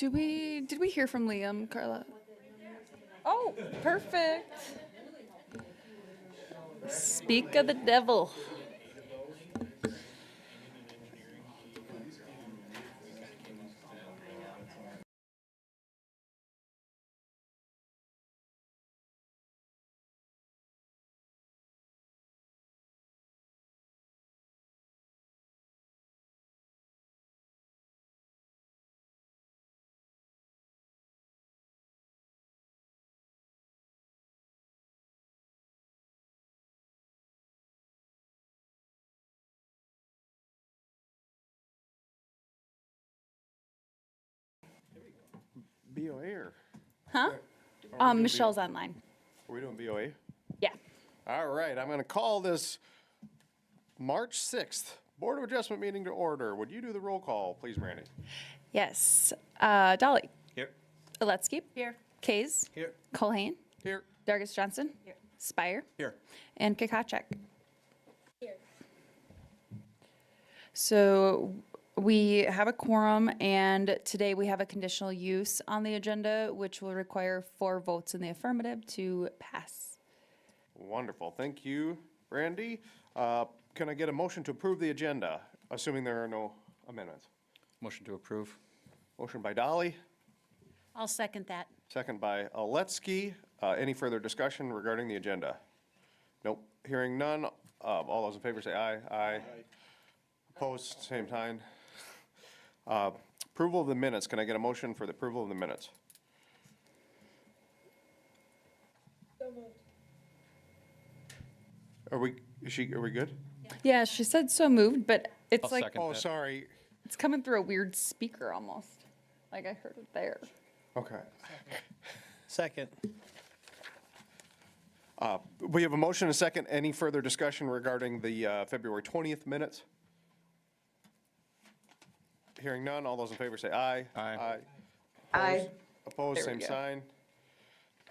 Did we hear from Liam, Carla? Oh, perfect. Speak of the devil. BOA or Huh? Michelle's online. are we doing BOA? Yeah. All right, I'm going to call this March 6th Board of Adjustment meeting to order. Would you do the roll call, please, Randy? Yes. Dolly. Here. Aletsky. Here. Kays. Here. Colhane. Here. Dargis Johnson. Here. Spire. Here. And Kakacek. Here. So we have a quorum, and today we have a conditional use on the agenda, which will require 4 votes in the affirmative to pass. Wonderful. Thank you, Randy. Can I get a motion to approve the agenda, assuming there are no amendments? Motion to approve. Motion by Dolly, I'll second that. second by Aletsky. Any further discussion regarding the agenda? Nope. Hearing none. All those in favor say aye. Aye. Opposed, same sign. Approval of the minutes. Can I get a motion for the approval of the minutes? Are we good? Yeah, she said so moved, but it's I'll like, second. Oh, that. sorry. it's coming through a weird speaker almost. Like I heard it there. Okay. Second. We have a motion and a second. Any further discussion regarding the February 20th minutes? Hearing none. All those in favor say aye. Aye. Aye. Opposed, There we same go.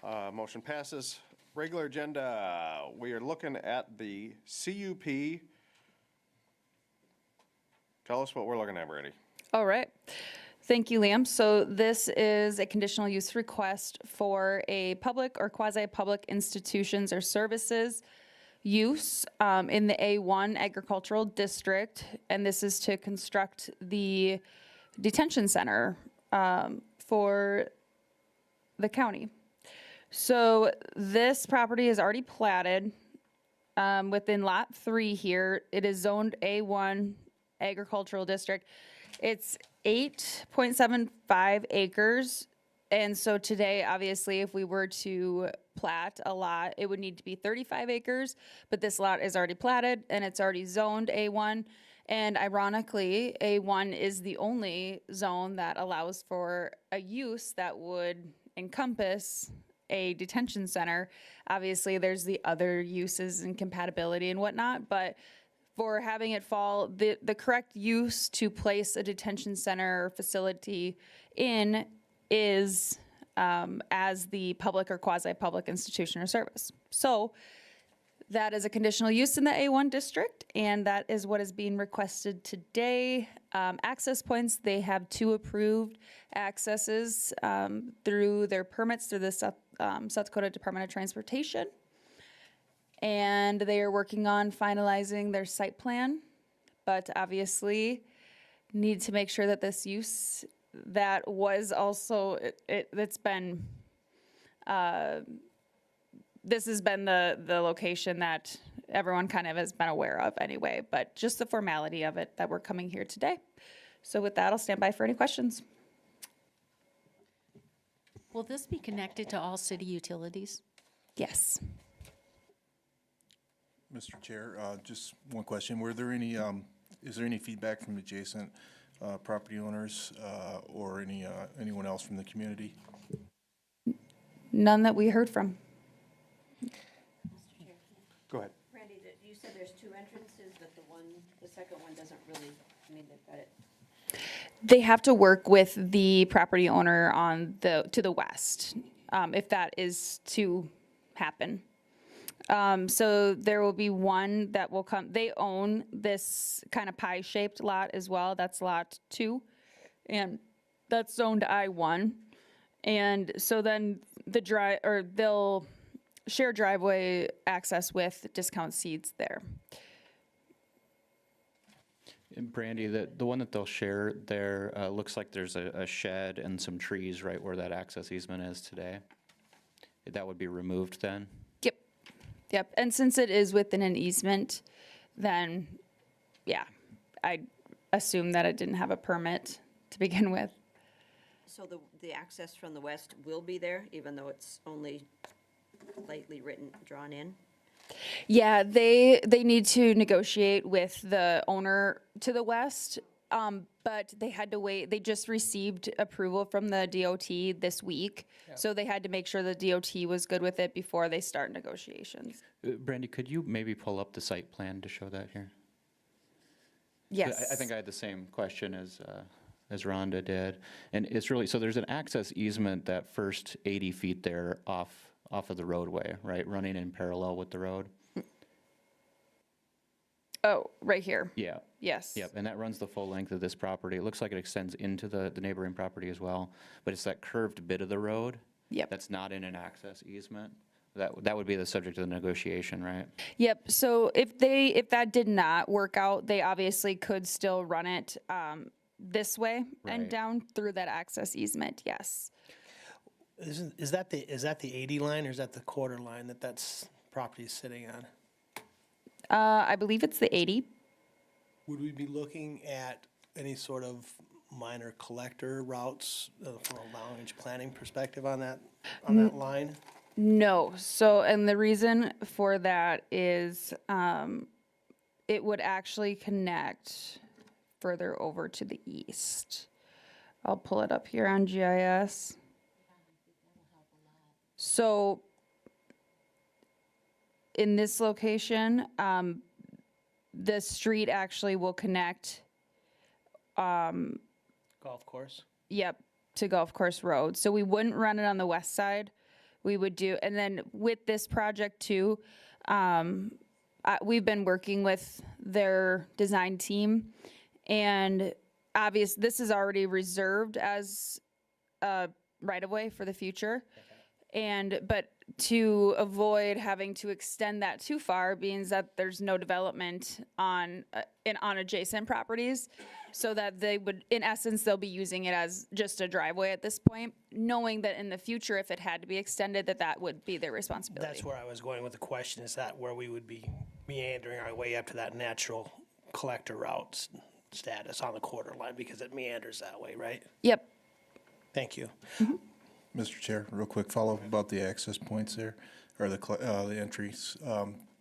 sign. Motion passes. Regular agenda, we are looking at the CUP. Tell us what we're looking at, Randy. All right. Thank you, Liam. So this is a conditional use request for a public or quasi-public institutions or services use in the A1 agricultural district. And this is to construct the detention center for the county. So this property is already platted within Lot 3 here. It is zoned A1 agricultural district. It's 8.75 acres. And so today, obviously, if we were to plat a lot, it would need to be 35 acres. But this lot is already platted and it's already zoned A1. And ironically, A1 is the only zone that allows for a use that would encompass a detention center. Obviously, there's the other uses and compatibility and whatnot, but for having it fall, the correct use to place a detention center or facility in is as the public or quasi-public institution or service. So that is a conditional use in the A1 district, and that is what is being requested today. Access points, they have 2 approved accesses through their permits through the South Dakota Department of Transportation. And they are working on finalizing their site plan, but obviously need to make sure that this use that was also, it's been, this has been the location that everyone kind of has been aware of anyway, but just the formality of it that we're coming here today. So with that, I'll stand by for any questions. Will this be connected to all city utilities? Yes. Mr. Chair, just one question. Were there any, is there any feedback from adjacent property owners or anyone else from the community? None that we heard from. Go ahead. Randy, you said there's 2 entrances, but the second one doesn't really, I mean, they've got it. They have to work with the property owner on to the west, if that is to happen. So there will be one that will come, they own this kind of pie-shaped lot as well, that's lot 2. And that's zoned I-1. And so then they'll share driveway access with Discount Seeds there. And Brandy, the one that they'll share there, looks like there's a shed and some trees right where that access easement is today. That would be removed then? Yep, yep. And since it is within an easement, then, yeah, I assume that it didn't have a permit to begin with. So the access from the west will be there, even though it's only lightly drawn in? Yeah, they need to negotiate with the owner to the west, but they had to wait. They just received approval from the DOT this week, so they had to make sure the DOT was good with it before they start negotiations. Brandy, could you maybe pull up the site plan to show that here? Yes. I think I had the same question as Rhonda did. And it's really, so there's an access easement that first 80 feet there off of the roadway, right? Running in parallel with the road? Oh, right here. Yeah. Yes. Yep, and that runs the full length of this property. It looks like it extends into the neighboring property as well, but it's that curved bit of the road. Yep. That's not in an access easement. That would be the subject of the negotiation, right? Yep. So if that did not work out, they obviously could still run it this way and Right. down through that access easement. Yes. Is that the 80 line or is that the quarter line that's property is sitting on? I believe it's the 80. Would we be looking at any sort of minor collector routes from a long-range planning perspective on that line? No. So, and the reason for that is it would actually connect further over to the east. I'll pull it up here on GIS. So, in this location, the street actually will connect, Golf course? yep, to Golf Course Road. So we wouldn't run it on the west side. We would do, and then with this project too, we've been working with their design team, and this is already reserved as a right-of-way for the future. But to avoid having to extend that too far, means that there's no development on adjacent properties, so that they would, in essence, they'll be using it as just a driveway at this point, knowing that in the future, if it had to be extended, that would be their responsibility. That's where I was going with the question, is that where we would be meandering our way up to that natural collector route status on the quarter line, because it meanders that way, right? Yep. Thank you. Mr. Chair, real quick follow-up about the access points there, or the entries.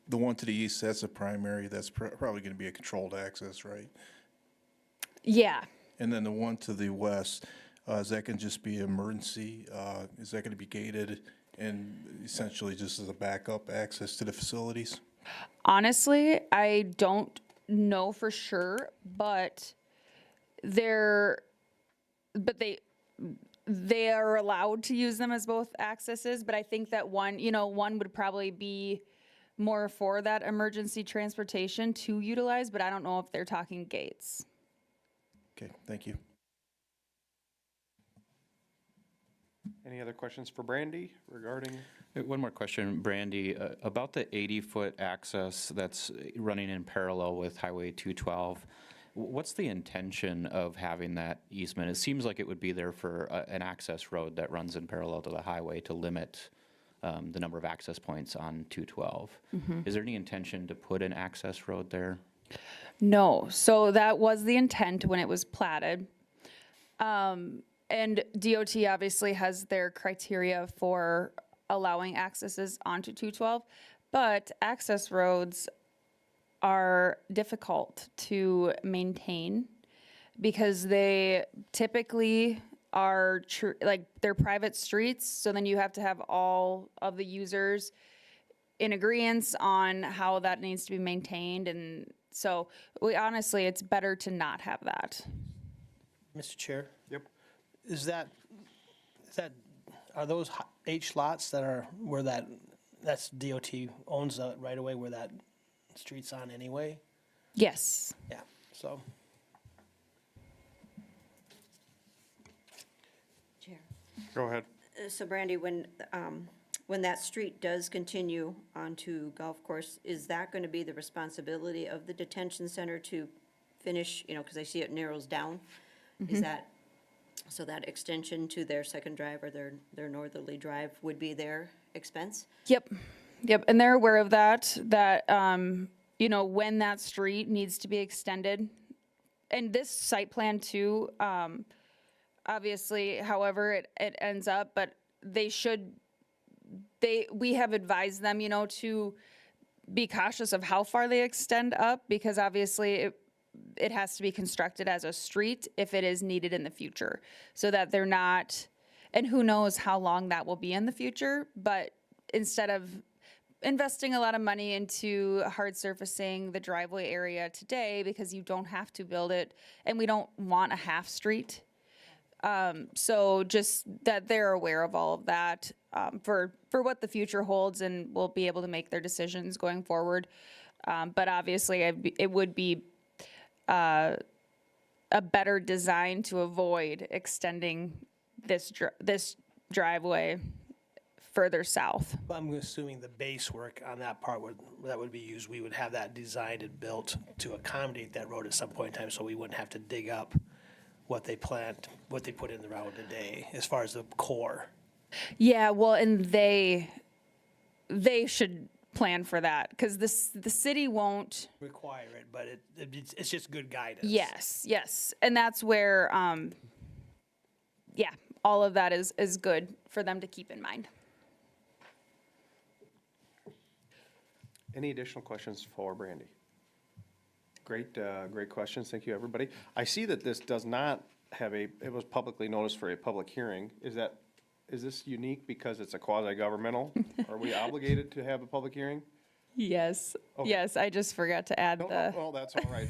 The one to the east, that's a primary, that's probably going to be a controlled access, right? Yeah. And then the one to the west, is that going to just be emergency? Is that going to be gated and essentially just as a backup access to the facilities? Honestly, I don't know for sure, but they are allowed to use them as both accesses, but I think that one would probably be more for that emergency transportation to utilize, but I don't know if they're talking gates. Okay, thank you. Any other questions for Brandy regarding? One more question, Brandy, about the 80-foot access that's running in parallel with Highway 212. What's the intention of having that easement? It seems like it would be there for an access road that runs in parallel to the highway to limit the number of access points on 212. Is there any intention to put an access road there? No, so that was the intent when it was platted. And DOT obviously has their criteria for allowing accesses onto 212, but access roads are difficult to maintain because they typically are they're private streets. So then you have to have all of the users in agreement on how that needs to be maintained. And so honestly, it's better to not have that. Mr. Chair, Yep. are those H lots that are where that's DOT owns the right away where that street's on anyway? Yes. Yeah, so. Go ahead. So Brandy, when that street does continue onto Golf Course, is that going to be the responsibility of the detention center to finish, because I see it narrows down? Is that, so that extension to their second drive or their northerly drive would be their expense? Yep, and they're aware of that, when that street needs to be extended. And this site plan too, obviously, however it ends up, but we have advised them, to be cautious of how far they extend up, because obviously it has to be constructed as a street if it is needed in the future, so that they're not, and who knows how long that will be in the future, but instead of investing a lot of money into hard surfacing the driveway area today, because you don't have to build it, and we don't want a half street. So just that they're aware of all of that, for what the future holds, and will be able to make their decisions going forward. But obviously it would be, a better design to avoid extending this driveway further south. But I'm assuming the base work on that part that would be used, we would have that designed and built to accommodate that road at some point in time, so we wouldn't have to dig up what they put in the road today, as far as the core. Yeah, well, and they should plan for that, because the city won't. Require it, but it's just good guidance. Yes, and that's where, all of that is good for them to keep in mind. Any additional questions for Brandy? Great questions. Thank you, everybody. I see that this does not have it was publicly noticed for a public hearing. Is this unique because it's a quasi-governmental? Are we obligated to have a public hearing? Yes, Okay. yes, I just forgot to add No, the, well, that's all right.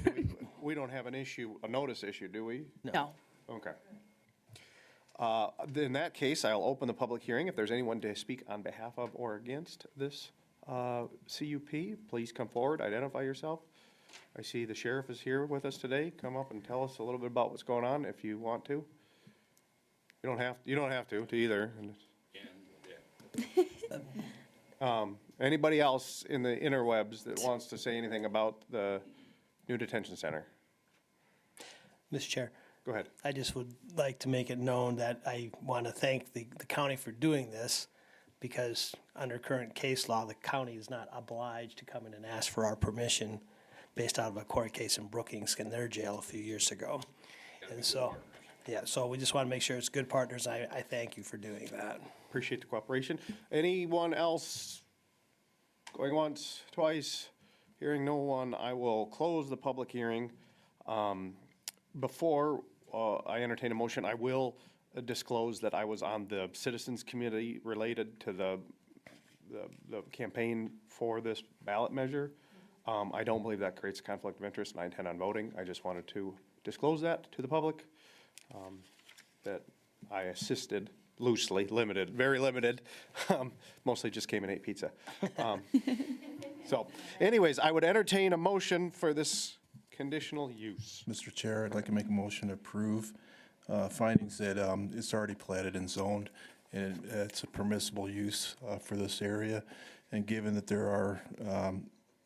We don't have a notice issue, do we? no. Okay. In that case, I'll open the public hearing. If there's anyone to speak on behalf of or against this CUP, please come forward, identify yourself. I see the sheriff is here with us today. Come up and tell us a little bit about what's going on if you want to. You don't have to either. Anybody else in the interwebs that wants to say anything about the new detention center? Mr. Chair, Go ahead. I just would like to make it known that I want to thank the county for doing this, because under current case law, the county is not obliged to come in and ask for our permission based out of a court case in Brookings in their jail a few years ago. And so, so we just want to make sure it's good partners. I thank you for doing that. Appreciate the cooperation. Anyone else going once, twice? Hearing no one, I will close the public hearing. Before I entertain a motion, I will disclose that I was on the Citizens Committee related to the campaign for this ballot measure. I don't believe that creates a conflict of interest, and I intend on voting. I just wanted to disclose that to the public, that I assisted loosely, limited, very limited, mostly just came and ate pizza. So anyways, I would entertain a motion for this conditional use. Mr. Chair, I'd like to make a motion to approve findings that it's already platted and zoned, and it's a permissible use for this area. And given that there are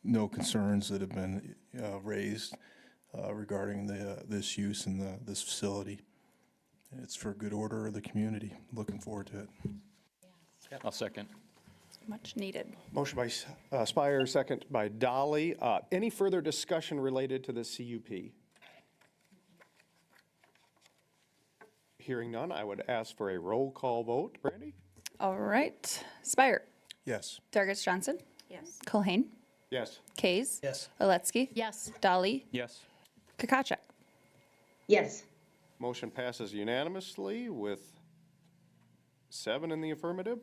no concerns that have been raised regarding this use in this facility, it's for good order of the community. Looking forward to it. I'll second. Much needed. Motion by Spire, second by Dolly. Any further discussion related to the CUP? Hearing none, I would ask for a roll call vote. Brandy? All right, Spire, Yes. Dargis Johnson, Yes. Culhane, Yes. Kays. Yes. Aletsky. Yes. Dolly, Yes. Kokachuk. Yes. Motion passes unanimously with 7 in the affirmative.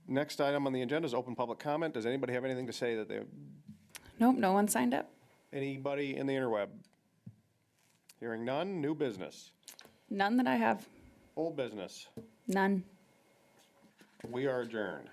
Next item on the agenda is open public comment. Does anybody have anything to say that they, Nope, no one signed up. anybody in the interweb? Hearing none, new business. None that I have. Old business. None. We are adjourned.